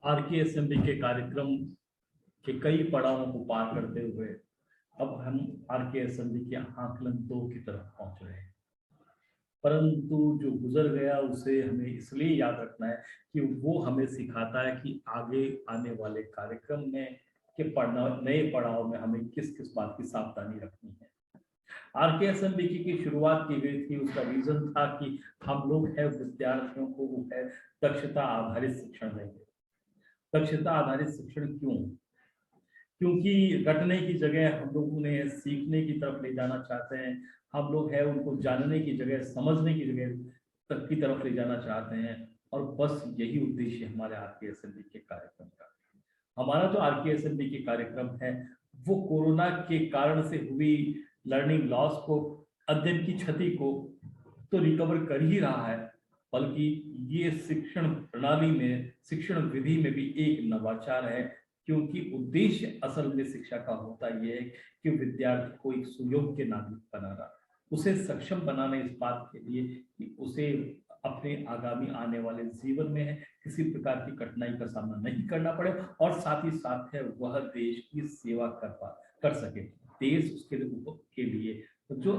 आरकेएसएमबी के कार्यक्रम के कई पड़ावों को पार करते हुए अब हम आरकेएसएमबी के आकलन 2 की तरफ पहुंच रहे हैं। परंतु जो गुजर गया उसे हमें इसलिए याद रखना है कि वो हमें सिखाता है कि आगे आने वाले कार्यक्रम में के नए पड़ाव में हमें किस किस बात की सावधानी रखनी है। आरकेएसएमबी की शुरुआत की गई थी, उसका रीजन था कि हम लोग है विद्यार्थियों को वो है दक्षता आधारित शिक्षण देंगे। दक्षता आधारित शिक्षण क्यों? क्योंकि रटने की जगह हम लोग उन्हें सीखने की तरफ ले जाना चाहते हैं। हम लोग है उनको जानने की जगह, समझने की जगह तक की तरफ ले जाना चाहते हैं। और बस यही उद्देश्य हमारे आरकेएसएमबी के कार्यक्रम का। हमारा जो आरकेएसएमबी के कार्यक्रम है वो कोरोना के कारण से हुई लर्निंग लॉस को, अध्ययन की क्षति को तो रिकवर कर ही रहा है, बल्कि ये शिक्षण प्रणाली में, शिक्षण विधि में भी एक नवाचार है। क्योंकि उद्देश्य असल में शिक्षा का होता यह है कि विद्यार्थी को एक सुयोग्य नागरिक बनाना, उसे सक्षम बनाना इस बात के लिए कि उसे अपने आगामी आने वाले जीवन में किसी प्रकार की कठिनाई का सामना नहीं करना पड़े और साथ ही साथ है वह देश की सेवा कर सके। देश उसके लिए जो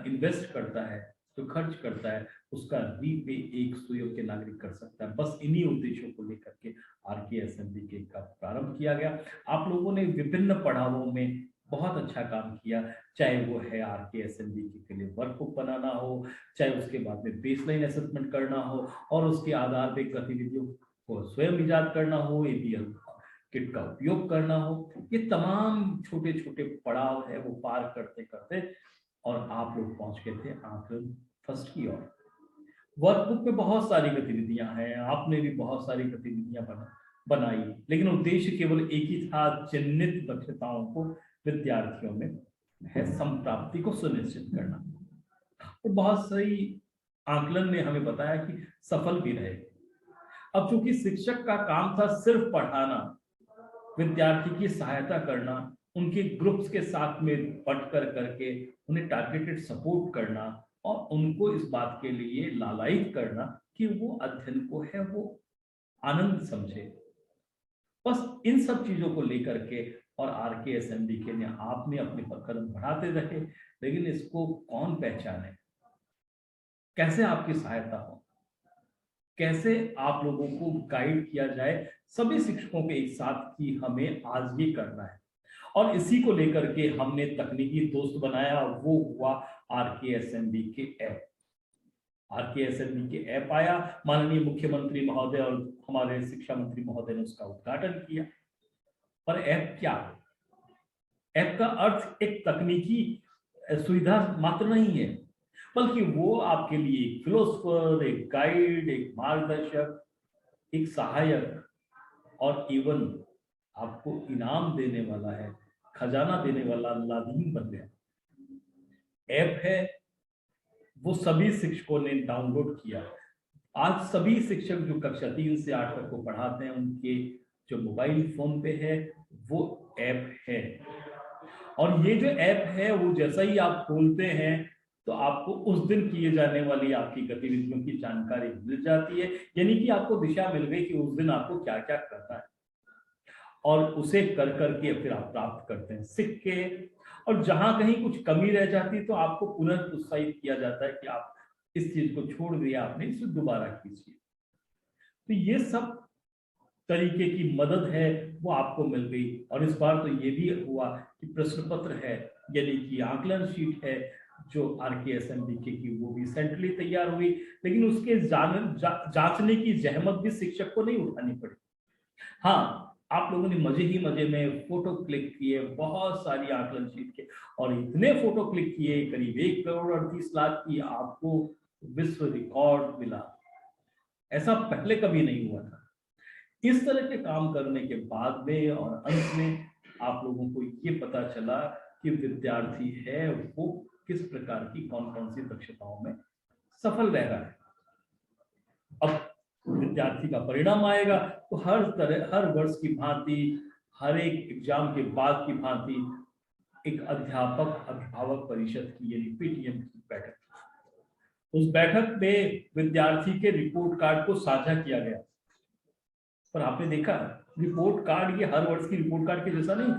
इन्वेस्ट करता है, जो खर्च करता है, उसका रीपे एक सुयोग्य नागरिक कर सकता है। बस इन्हीं उद्देश्यों को लेकर के आरकेएसएमबी के का प्रारंभ किया गया। आप लोगों ने विभिन्न पड़ावों में बहुत अच्छा काम किया, चाहे वो है आरकेएसएमबी के लिए वर्कबुक बनाना हो, चाहे उसके बाद में बेसलाइन असेसमेंट करना हो और उसके आधार पर गतिविधियों को स्वयं इजाद करना हो, एपीएल किट का उपयोग करना हो। ये तमाम छोटे छोटे पड़ाव है वो पार करते करते और आप लोग पहुंच गए थे आकलन फर्स्ट की ओर। वर्कबुक पे बहुत सारी गतिविधियां हैं, आपने भी बहुत सारी गतिविधियां बनाई, लेकिन उद्देश्य केवल एक ही था, चिन्हित दक्षताओं को विद्यार्थियों में है संप्राप्ति को सुनिश्चित करना। और बहुत सही आकलन ने हमें बताया कि सफल भी रहे। अब चूंकि शिक्षक का काम था सिर्फ पढ़ाना, विद्यार्थी की सहायता करना, उनके ग्रुप्स के साथ में बटकर करके उन्हें टारगेटेड सपोर्ट करना और उनको इस बात के लिए लालायित करना कि वो अध्ययन को है वो आनंद समझे। बस इन सब चीजों को लेकर के और आरकेएसएमबी के ने आपने अपने कदम बढ़ाते रहे, लेकिन इसको कौन पहचाने, कैसे आपकी सहायता हो, कैसे आप लोगों को गाइड किया जाए, सभी शिक्षकों के एक साथ की हमें आज ये करना है। और इसी को लेकर के हमने तकनीकी दोस्त बनाया, वो हुआ आरकेएसएमबी के ऐप। आरकेएसएमबी के ऐप आया, माननीय मुख्यमंत्री महोदय और हमारे शिक्षा मंत्री महोदय ने उसका उद्घाटन किया। पर ऐप क्या? ऐप का अर्थ एक तकनीकी सुविधा मात्र नहीं है, बल्कि वो आपके लिए एक फिलोसोफर, एक गाइड, एक मार्गदर्शक, एक सहायक और इवन आपको इनाम देने वाला है, खजाना देने वाला लादीन बन गया। ऐप है वो सभी शिक्षकों ने डाउनलोड किया। आज सभी शिक्षक जो कक्षा 3 से 8 तक को पढ़ाते हैं, उनके जो मोबाइल फोन पे है वो ऐप है। और ये जो ऐप है वो जैसा ही आप खोलते हैं तो आपको उस दिन किए जाने वाली आपकी गतिविधियों की जानकारी मिल जाती है, यानी कि आपको दिशा मिल गई कि उस दिन आपको क्या क्या करना है और उसे कर करके फिर आप प्राप्त करते हैं सीख के। और जहां कहीं कुछ कमी रह जाती है तो आपको पुनः प्रोत्साहित किया जाता है कि आप इस चीज को छोड़ दिया आपने, इसे दोबारा कीजिए। तो ये सब तरीके की मदद है वो आपको मिल गई। और इस बार तो ये भी हुआ कि प्रश्न पत्र है, यानी कि आकलन शीट है जो आरकेएसएमबी की वो भी सेंट्रली तैयार हुई, लेकिन उसके जांचने की जहमत भी शिक्षक को नहीं उठानी पड़ी। हाँ, आप लोगों ने मजे ही मजे में फोटो क्लिक किए बहुत सारी आकलन शीट के, और इतने फोटो क्लिक किए, करीब 1,38,00,000 की आपको विश्व रिकॉर्ड मिला। ऐसा पहले कभी नहीं हुआ था। इस तरह के काम करने के बाद में और अंत में आप लोगों को ये पता चला कि विद्यार्थी है वो किस प्रकार की कौन कौन सी दक्षताओं में सफल रह रहा है। अब विद्यार्थी का परिणाम आएगा तो हर वर्ष की भांति, हर एक एग्जाम के बाद की भांति एक अध्यापक अभिभावक परिषद की यानी पीटीएम की बैठक, उस बैठक में विद्यार्थी के रिपोर्ट कार्ड को साझा किया गया। पर आपने देखा रिपोर्ट कार्ड ये हर वर्ष की रिपोर्ट कार्ड के जैसा नहीं,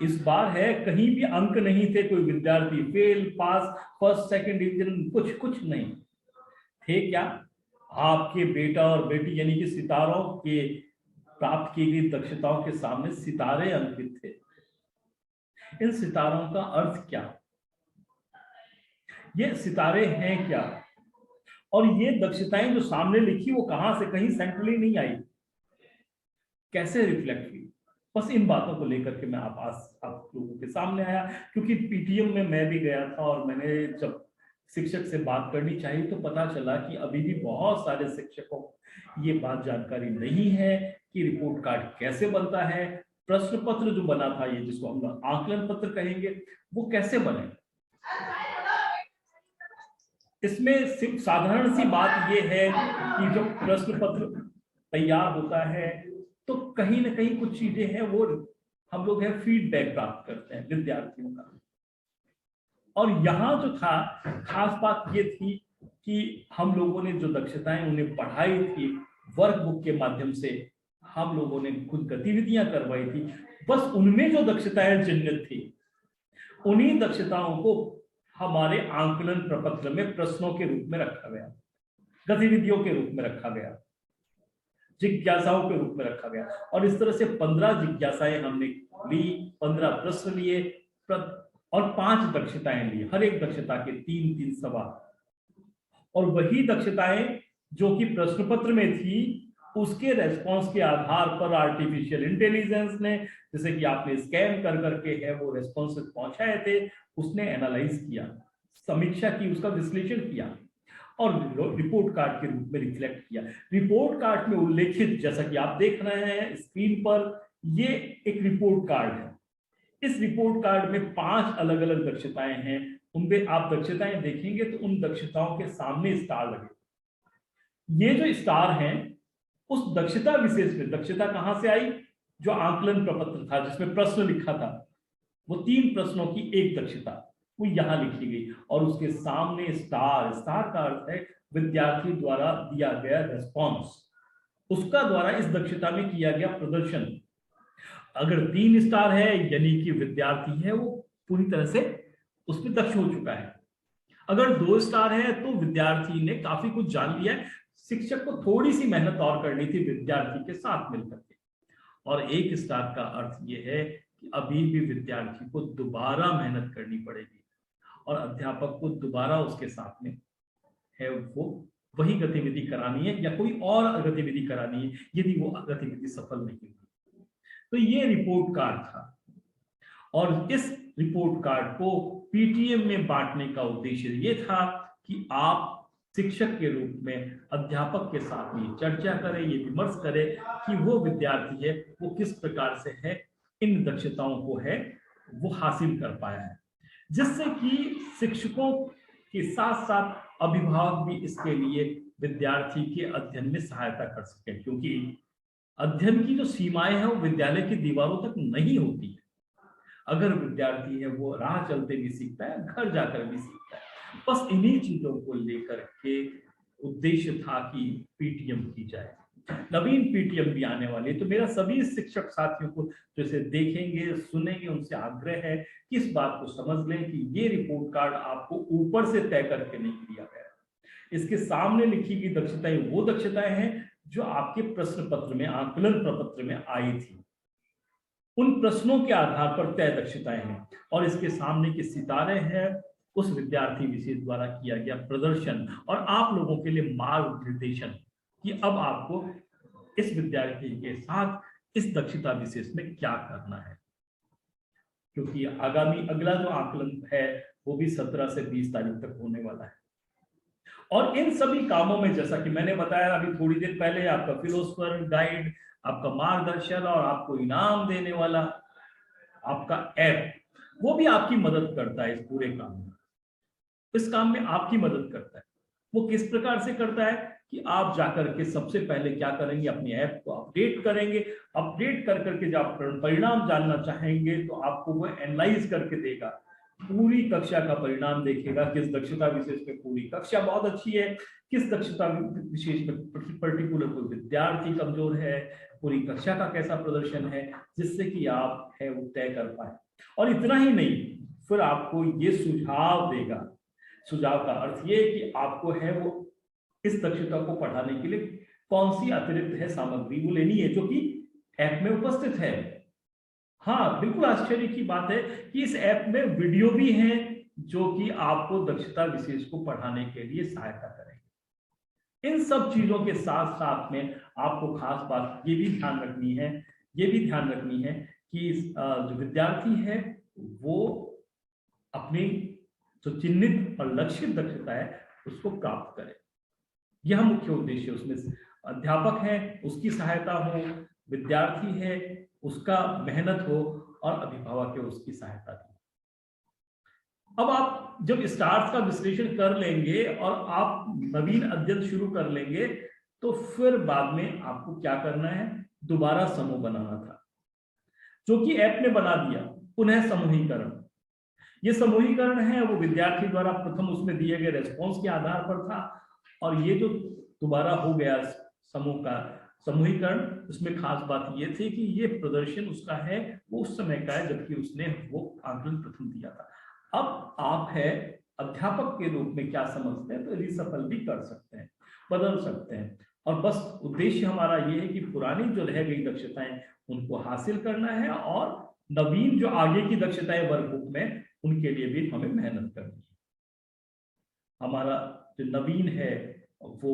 इस बार है कहीं भी अंक नहीं थे, कोई विद्यार्थी fail pass first second division कुछ नहीं थे। क्या आपके बेटा और बेटी यानी कि सितारों के प्राप्त की गई दक्षताओं के सामने सितारे अंकित थे। इन सितारों का अर्थ क्या, ये सितारे हैं क्या, और ये दक्षताएं जो सामने लिखी वो कहां से, कहीं सेंट्रली नहीं आई, कैसे रिफ्लेक्ट हुई। बस इन बातों को लेकर के मैं आप लोगों के सामने आया, क्योंकि पीटीएम में मैं भी गया था और मैंने जब शिक्षक से बात करनी चाहिए तो पता चला कि अभी भी बहुत सारे शिक्षकों को ये बात जानकारी नहीं है कि रिपोर्ट कार्ड कैसे बनता है, प्रश्न पत्र जो बना था ये जिसको हम आकलन पत्र कहेंगे वो कैसे बने। इसमें सिर्फ साधारण सी बात ये है कि जब प्रश्न पत्र तैयार होता है तो कहीं ना कहीं कुछ चीजें हैं वो हम लोग है फीडबैक प्राप्त करते हैं विद्यार्थियों का। और यहाँ जो था खास बात ये थी कि हम लोगों ने जो दक्षताएं उन्हें पढ़ाई थी वर्कबुक के माध्यम से, हम लोगों ने खुद गतिविधियां करवाई थी, बस उनमें जो दक्षताएं चिन्हित थी उन्हीं दक्षताओं को हमारे आंकलन प्रपत्र में प्रश्नों के रूप में रखा गया, गतिविधियों के रूप में रखा गया, जिज्ञासाओं के रूप में रखा गया। और इस तरह से 15 जिज्ञासाएं हमने ली, 15 प्रश्न लिए और 5 दक्षताएं ली, हर एक दक्षता के 3-3 सवाल। और वही दक्षताएं जो कि प्रश्न पत्र में थी उसके रेस्पॉन्स के आधार पर आर्टिफिशियल इंटेलिजेंस ने, जैसे कि आपने स्कैन कर करके है वो रेस्पॉन्सेस पहुंचाए थे, उसने एनालाइज किया, समीक्षा की, उसका विश्लेषण किया और रिपोर्ट कार्ड के रूप में रिफ्लेक्ट किया। रिपोर्ट कार्ड में उल्लेखित, जैसा कि आप देख रहे हैं स्क्रीन पर, ये एक रिपोर्ट कार्ड है। इस रिपोर्ट कार्ड में 5 अलग अलग दक्षताएं हैं। उनमें आप दक्षताएं देखेंगे तो उन दक्षताओं के सामने स्टार लगे। ये जो स्टार हैं उस दक्षता विशेष में, दक्षता कहां से आई, जो आंकलन प्रपत्र था जिसमें प्रश्न लिखा था, वो 3 प्रश्नों की एक दक्षता वो यहां लिखी गई और उसके सामने स्टार, स्टार का अर्थ है विद्यार्थी द्वारा दिया गया रेस्पॉन्स, उसका द्वारा इस दक्षता में किया गया प्रदर्शन। अगर 3 स्टार है यानी कि विद्यार्थी है वो पूरी तरह से उसमें दक्ष हो चुका है। अगर 2 स्टार है तो विद्यार्थी ने काफी कुछ जान लिया है, शिक्षक को थोड़ी सी मेहनत और करनी थी विद्यार्थी के साथ मिलकर के। और 1 स्टार का अर्थ ये है कि अभी भी विद्यार्थी को दोबारा मेहनत करनी पड़ेगी और अध्यापक को दोबारा उसके साथ में है वो वही गतिविधि करानी है या कोई और गतिविधि करानी है यदि वो गतिविधि सफल नहीं हुई। तो ये रिपोर्ट कार्ड था और इस रिपोर्ट कार्ड को पीटीएम में बांटने का उद्देश्य ये था कि आप शिक्षक के रूप में अध्यापक के साथ ये चर्चा करें, ये विमर्श करें कि वो विद्यार्थी है वो किस प्रकार से है इन दक्षताओं को है वो हासिल कर पाया है, जिससे कि शिक्षकों के साथ साथ अभिभावक भी इसके लिए विद्यार्थी के अध्ययन में सहायता कर सके। क्योंकि अध्ययन की जो सीमाएं हैं वो विद्यालय की दीवारों तक नहीं होती है। अगर विद्यार्थी है वो राह चलते भी सीखता है, घर जाकर भी सीखता है। बस इन्हीं चीजों को लेकर के उद्देश्य था कि पीटीएम की जाए। नवीन पीटीएम भी आने वाली है, तो मेरा सभी शिक्षक साथियों को जैसे देखेंगे सुनेंगे उनसे आग्रह है कि इस बात को समझ लें कि ये रिपोर्ट कार्ड आपको ऊपर से तय करके नहीं दिया गया। इसके सामने लिखी गई दक्षताएं वो दक्षताएं हैं जो आपके प्रश्न पत्र में, आकलन प्रपत्र में आई थी। उन प्रश्नों के आधार पर तय दक्षताएं हैं और इसके सामने के सितारे हैं उस विद्यार्थी विशेष द्वारा किया गया प्रदर्शन और आप लोगों के लिए मार्ग निर्देशन कि अब आपको इस विद्यार्थी के साथ इस दक्षता विशेष में क्या करना है। क्योंकि आगामी अगला जो आकलन है वो भी 17 से 20 तारीख तक होने वाला है। और इन सभी कामों में जैसा कि मैंने बताया अभी थोड़ी देर पहले, आपका फिलोसफर गाइड, आपका मार्गदर्शन और आपको इनाम देने वाला आपका ऐप, वो भी आपकी मदद करता है इस पूरे काम में। इस काम में आपकी मदद करता है। वो किस प्रकार से करता है कि आप जाकर के सबसे पहले क्या करेंगे, अपने ऐप को अपडेट करेंगे। अपडेट कर करके जब आप परिणाम जानना चाहेंगे तो आपको वो एनालाइज करके देगा, पूरी कक्षा का परिणाम देखेगा। किस दक्षता विशेष पे पूरी कक्षा बहुत अच्छी है, किस दक्षता विशेष में पर्टिकुलर कोई विद्यार्थी कमजोर है, पूरी कक्षा का कैसा प्रदर्शन है, जिससे कि आप है वो तय कर पाए। और इतना ही नहीं, फिर आपको ये सुझाव देगा। सुझाव का अर्थ ये कि आपको है वो इस दक्षता को पढ़ाने के लिए कौन सी अतिरिक्त है सामग्री वो लेनी है, जो कि ऐप में उपस्थित है। हाँ, बिल्कुल आश्चर्य की बात है कि इस ऐप में वीडियो भी हैं जो कि आपको दक्षता विशेष को पढ़ाने के लिए सहायता करेंगे। इन सब चीजों के साथ साथ में आपको खास बात ये भी ध्यान रखनी है कि जो विद्यार्थी है वो अपनी जो चिन्हित और लक्षित दक्षता है उसको प्राप्त करे। यह मुख्य उद्देश्य, उसमें अध्यापक है उसकी सहायता हो, विद्यार्थी है उसका मेहनत हो, और अभिभावक है उसकी सहायता हो। अब आप जब स्टार्स का विश्लेषण कर लेंगे और आप नवीन अध्ययन शुरू कर लेंगे, तो फिर बाद में आपको क्या करना है, दोबारा समूह बनाना था, जो कि ऐप ने बना दिया। पुनः समूहीकरण, ये समूहीकरण है वो विद्यार्थी द्वारा प्रथम उसमें दिए गए रेस्पॉन्स के आधार पर था, और ये जो दोबारा हो गया समूह का समूहीकरण, उसमें खास बात ये थी कि ये प्रदर्शन उसका है वो उस समय का है जबकि उसने वो आकलन प्रथम दिया था। अब आप है अध्यापक के रूप में क्या समझते हैं, तो रिसफल भी कर सकते हैं, बदल सकते हैं, और बस उद्देश्य हमारा ये है कि पुरानी जो रह गई दक्षताएं उनको हासिल करना है, और नवीन जो आगे की दक्षताएं वर्कबुक में, उनके लिए भी हमें मेहनत करनी है। हमारा जो नवीन है वो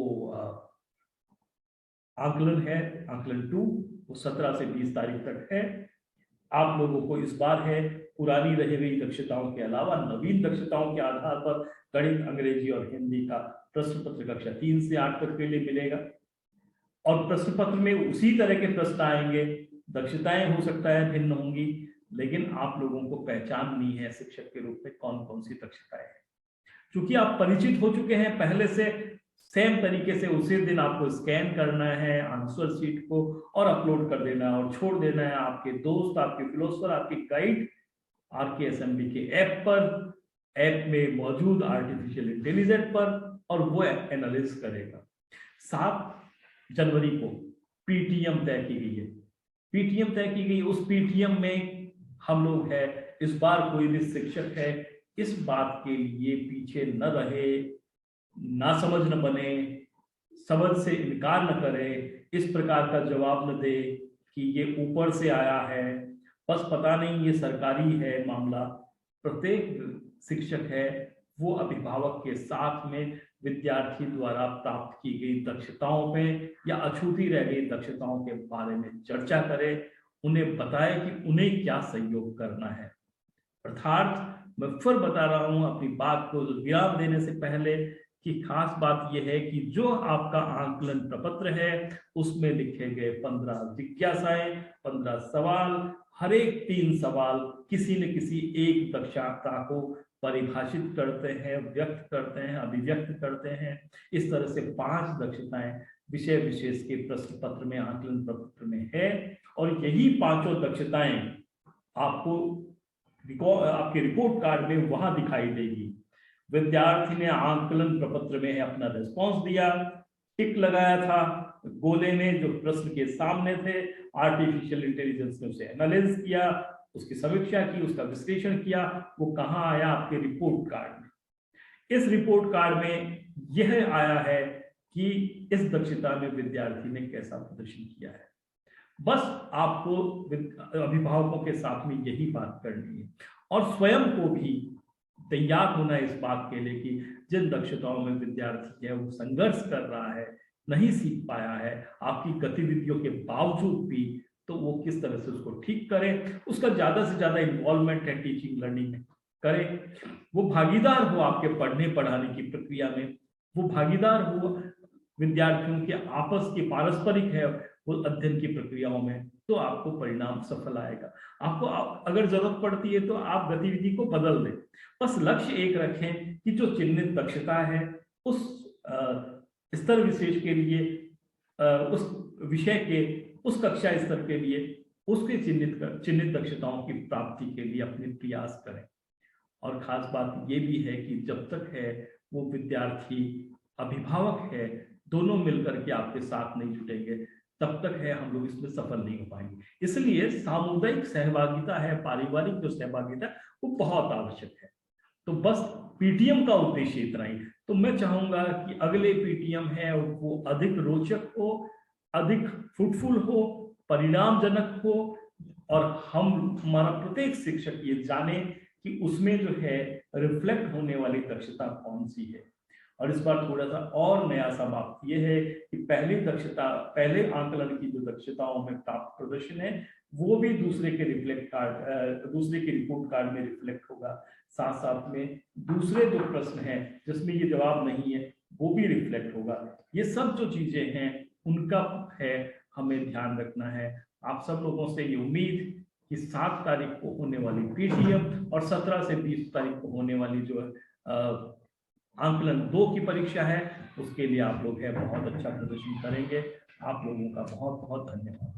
आकलन है, आकलन 2, वो 17 से 20 तारीख तक है। आप लोगों को इस बार है पुरानी रह गई दक्षताओं के अलावा नवीन दक्षताओं के आधार पर गणित, अंग्रेजी और हिंदी का प्रश्न पत्र कक्षा 3 से 8 तक के लिए मिलेगा, और प्रश्न पत्र में उसी तरह के प्रश्न आएंगे। दक्षताएं हो सकता है भिन्न होंगी, लेकिन आप लोगों को पहचाननी है शिक्षक के रूप में कौन कौन सी दक्षताएं हैं। क्योंकि आप परिचित हो चुके हैं पहले से, सेम तरीके से उसी दिन आपको स्कैन करना है आंसर शीट को और अपलोड कर देना है और छोड़ देना है आपके दोस्त, आपके फिलोसफर, आपके गाइड RKSMB के ऐप पर, ऐप में मौजूद आर्टिफिशियल इंटेलिजेंस पर, और वो एनालिस करेगा। 7 जनवरी को PTM तय की गई है। PTM तय की गई, उस PTM में हम लोग है, इस बार कोई भी शिक्षक है इस बात के लिए पीछे न रहे, ना समझ न बने, समझ से इनकार न करे, इस प्रकार का जवाब न दे कि ये ऊपर से आया है, बस पता नहीं ये सरकारी है मामला। प्रत्येक शिक्षक है वो अभिभावक के साथ में विद्यार्थी द्वारा प्राप्त की गई दक्षताओं पे या अछूती रह गई दक्षताओं के बारे में चर्चा करे, उन्हें बताए कि उन्हें क्या सहयोग करना है। अर्थात मैं फिर बता रहा हूं अपनी बात को विराम देने से पहले कि खास बात यह है कि जो आपका आकलन प्रपत्र है उसमें लिखे गए 15 जिज्ञासाएं, 15 सवाल, हर एक 3 सवाल किसी न किसी एक दक्षता को परिभाषित करते हैं, व्यक्त करते हैं, अभिव्यक्त करते हैं। इस तरह से 5 दक्षताएं विषय विशेष के प्रश्न पत्र में, आकलन प्रपत्र में है, और यही 5 दक्षताएं आपको आपके रिपोर्ट कार्ड में वहां दिखाई देगी। विद्यार्थी ने आकलन प्रपत्र में अपना रिस्पॉन्स दिया, टिक लगाया था, गोले ने जो प्रश्न के सामने थे आर्टिफिशियल इंटेलिजेंस ने उसे एनालाइज किया, उसकी समीक्षा की, उसका विश्लेषण किया, वो कहाँ आया आपके रिपोर्ट कार्ड में। इस रिपोर्ट कार्ड में यह आया है कि इस दक्षता में विद्यार्थी ने कैसा प्रदर्शन किया है। बस आपको अभिभावकों के साथ में यही बात करनी है, और स्वयं को भी तैयार होना इस बात के लिए कि जिन दक्षताओं में विद्यार्थी है वो संघर्ष कर रहा है, नहीं सीख पाया है आपकी गतिविधियों के बावजूद भी, तो वो किस तरह से उसको ठीक करें, उसका ज्यादा से ज्यादा इन्वॉल्वमेंट है टीचिंग लर्निंग में करें, वो भागीदार हो आपके पढ़ने पढ़ाने की प्रक्रिया में, वो भागीदार हो विद्यार्थियों के आपस की पारस्परिक है वो अध्ययन की प्रक्रियाओं में, तो आपको परिणाम सफल आएगा। आपको अगर जरूरत पड़ती है तो आप गतिविधि को बदल दें, बस लक्ष्य एक रखें कि जो चिन्हित दक्षता है उस स्तर विशेष के लिए, उस विषय के उस कक्षा स्तर के लिए उसके चिन्हित दक्षताओं की प्राप्ति के लिए अपने प्रयास करें। और खास बात ये भी है कि जब तक है वो विद्यार्थी अभिभावक है, दोनों मिलकर के आपके साथ नहीं जुटेंगे, तब तक है हम लोग इसमें सफल नहीं हो पाएंगे। इसलिए सामुदायिक सहभागिता है, पारिवारिक जो सहभागिता है, वो बहुत आवश्यक है। तो बस पीटीएम का उद्देश्य इतना ही। तो मैं चाहूंगा कि अगले पीटीएम है वो अधिक रोचक हो, अधिक फ्रूटफुल हो, परिणामजनक हो, और हम हमारा प्रत्येक शिक्षक ये जाने कि उसमें जो है रिफ्लेक्ट होने वाली दक्षता कौन सी है। और इस बार थोड़ा सा और नया सा बात यह है कि पहले आंकलन की जो दक्षताओं में प्राप्त प्रदर्शन है वो भी दूसरे के दूसरे के रिपोर्ट कार्ड में रिफ्लेक्ट होगा। साथ साथ में दूसरे जो प्रश्न हैं जिसमें ये जवाब नहीं है वो भी रिफ्लेक्ट होगा। ये सब जो चीजें हैं उनका है हमें ध्यान रखना है। आप सब लोगों से ये उम्मीद कि 7 तारीख को होने वाली पीटीएम और 17 से 20 तारीख को होने वाली जो आंकलन 2 की परीक्षा है उसके लिए आप लोग है बहुत अच्छा प्रदर्शन करेंगे। आप लोगों का बहुत बहुत धन्यवाद।